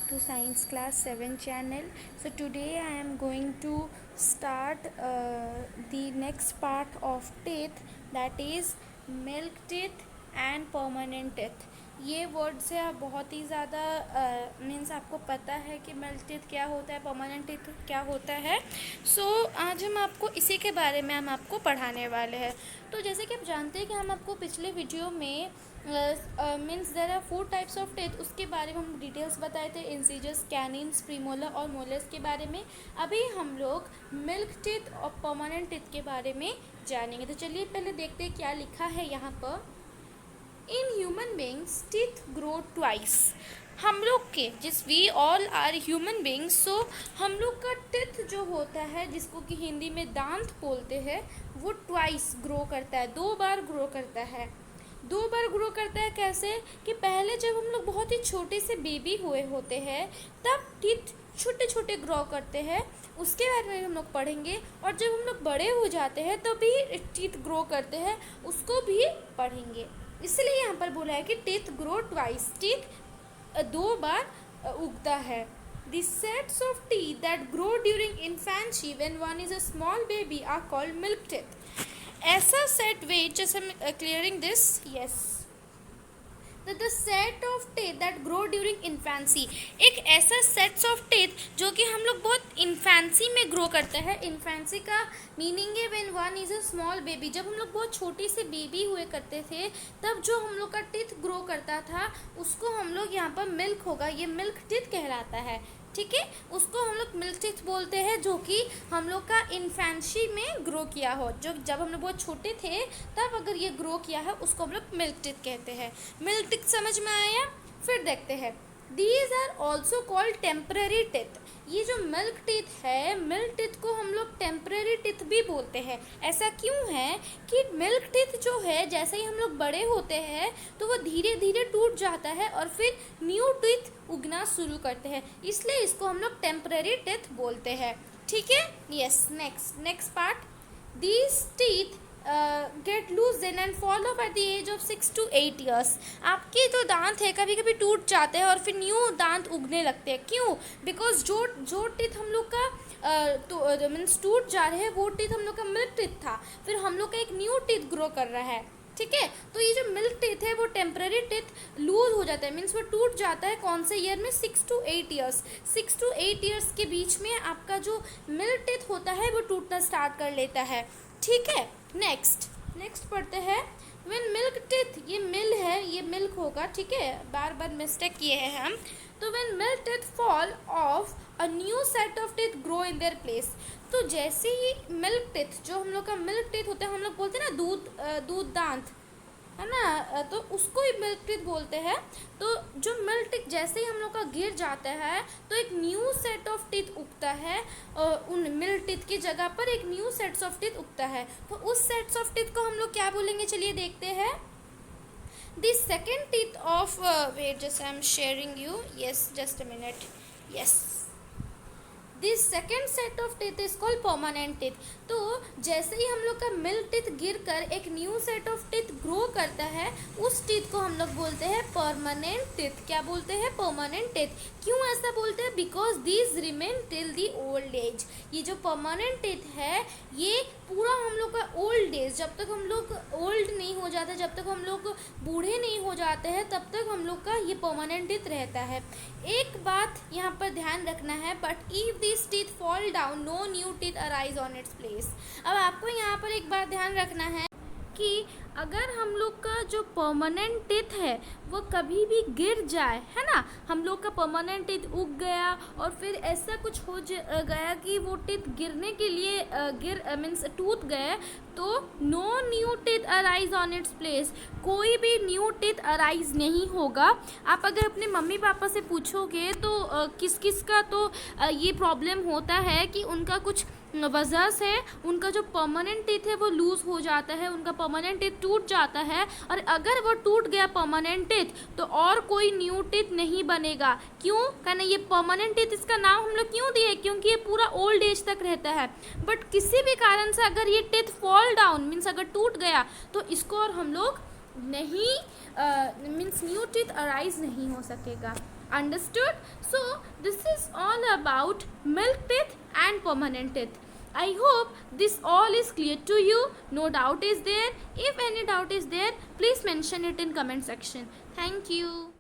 to Science Class 7 channel. So today I am going to start the next part of teeth, that is milk teeth and permanent teeth. ये word से आप बहुत ही ज़्यादा means आपको पता है कि मिल्क टीथ क्या होता है, परमानेंट टीथ क्या होता है. आज हम आपको इसी के बारे में हम आपको पढ़ाने वाले हैं. तो जैसे कि आप जानते हैं कि हम आपको पिछले वीडियो में means there are 4 types of teeth, उसके बारे में हम डिटेल्स बताए थे, इंसिजर्स, कैनिन्स, प्रीमोलर और मोलर्स के बारे में. अभी हम लोग मिल्क टीथ और परमानेंट टीथ के बारे में जानेंगे. तो चलिए पहले देखते हैं क्या लिखा है यहाँ पर. In human beings teeth grow twice. हम लोग के जिस we all are human beings, so हम लोग का टीथ जो होता है, जिसको कि हिंदी में दांत बोलते हैं, वो ट्वाइस ग्रो करता है, 2 बार ग्रो करता है. 2 बार ग्रो करता है कैसे कि पहले जब हम लोग बहुत ही छोटे से बेबी हुए होते हैं तब टीथ छोटे छोटे ग्रो करते हैं, उसके बारे में हम लोग पढ़ेंगे. और जब हम लोग बड़े हो जाते हैं तब भी टीथ ग्रो करते हैं, उसको भी पढ़ेंगे. इसलिए यहाँ पर बोला है कि टीथ ग्रो ट्वाइस, टीथ 2 बार उगता है. The sets of teeth that grow during infancy when one is a small baby are called milk teeth. ऐसा सेट, वेट जस्ट हम clearing this, yes. The set of teeth that grow during infancy, एक ऐसा sets of teeth जो कि हम लोग बहुत infancy में ग्रो करते हैं. इन्फेंसी का मीनिंग है when one is a small baby. जब हम लोग बहुत छोटी से बेबी हुए करते थे तब जो हम लोग का टीथ ग्रो करता था उसको हम लोग यहाँ पर मिल्क होगा, ये मिल्क टीथ कहलाता है. ठीक है, उसको हम लोग मिल्क टीथ बोलते हैं, जो कि हम लोग का इन्फेंसी में ग्रो किया हो. जो जब हम लोग बहुत छोटे थे तब अगर ये ग्रो किया है उसको हम लोग मिल्क टीथ कहते हैं. मिल्क टीथ समझ में आया. फिर देखते हैं, these are also called temporary teeth. ये जो मिल्क टीथ है, मिल्क टीथ को हम लोग टेम्पररी टीथ भी बोलते हैं. ऐसा क्यों है कि मिल्क टीथ जो है, जैसे ही हम लोग बड़े होते हैं तो वो धीरे धीरे टूट जाता है और फिर न्यू टीथ उगना शुरू करते हैं, इसलिए इसको हम लोग टेम्पररी टीथ बोलते हैं. ठीक है, yes. Next part, these teeth get loose then and fall off at the age of 6 to 8 years. आपके जो दांत है कभी कभी टूट जाते हैं और फिर न्यू दांत उगने लगते हैं. क्यों? बिकॉज जो टीथ हम लोग का तो मीन्स टूट जा रहे हैं वो टीथ हम लोग का मिल्क टीथ था, फिर हम लोग का एक न्यू टीथ ग्रो कर रहा है. ठीक है, तो ये जो मिल्क टीथ है वो टेम्पररी टीथ लूज हो जाता है, मीन्स वो टूट जाता है. कौन से ईयर में? 6 to 8 years. 6 to 8 years के बीच में आपका जो मिल्क टीथ होता है वो टूटना स्टार्ट कर लेता है. ठीक है, नेक्स्ट पढ़ते हैं. व्हेन मिल्क टीथ, ये मिल है, ये मिल्क होगा. ठीक है, बार बार मिस्टेक किए हैं हम. तो when milk teeth fall of a new set of teeth grow in their place. तो जैसे ही मिल्क टीथ, जो हम लोग का मिल्क टीथ होता है, हम लोग बोलते हैं ना दूध दांत, है ना, तो उसको ही मिल्क टीथ बोलते हैं. तो जो मिल्क टीथ जैसे ही हम लोग का गिर जाता है तो एक न्यू सेट ऑफ टीथ उगता है, उन मिल्क टीथ की जगह पर एक न्यू सेट्स ऑफ टीथ उगता है. तो उस सेट्स ऑफ टीथ को हम लोग क्या बोलेंगे, चलिए देखते हैं. The second teeth of, wait just I am sharing you, yes, just a minute, yes. This second set of teeth is called permanent teeth. तो जैसे ही हम लोग का मिल्क टीथ गिर कर एक new set of teeth grow करता है, उस टीथ को हम लोग बोलते हैं परमानेंट टीथ. क्या बोलते हैं? Permanent teeth. क्यों ऐसा बोलते हैं? Because these remain till the old age. ये जो परमानेंट टीथ है ये पूरा हम लोग का ओल्ड एज, जब तक हम लोग ओल्ड नहीं हो जाते, जब तक हम लोग बूढ़े नहीं हो जाते हैं, तब तक हम लोग का ये परमानेंट टीथ रहता है. एक बात यहाँ पर ध्यान रखना है, but if this teeth fall down no new teeth arise on its place. अब आपको यहाँ पर एक बात ध्यान रखना है कि अगर हम लोग का जो परमानेंट टीथ है वो कभी भी गिर जाए, है ना, हम लोग का परमानेंट टीथ उग गया और फिर ऐसा कुछ हो गया कि वो टीथ गिरने के लिए मीन्स टूट गए, तो no new teeth arise on its place. कोई भी न्यू टीथ अराइज नहीं होगा. आप अगर अपने मम्मी पापा से पूछोगे तो किस किस का तो ये प्रॉब्लम होता है कि उनका कुछ वजह से उनका जो परमानेंट टीथ है वो लूज़ हो जाता है, उनका परमानेंट टीथ टूट जाता है. और अगर वो टूट गया परमानेंट टीथ तो और कोई न्यू टीथ नहीं बनेगा. क्यों? कहना ये परमानेंट टीथ, इसका नाम हम लोग क्यों दिए? क्योंकि ये पूरा ओल्ड एज तक रहता है. बट किसी भी कारण से अगर ये टीथ फॉल डाउन मीन्स अगर टूट गया तो इसको और हम लोग नहीं मीन्स न्यू टीथ अराइज नहीं हो सकेगा. Understood? So this is all about milk teeth and permanent teeth. I hope this all is clear to you. No doubt is there. If any doubt is there, please mention it in comment section. Thank you.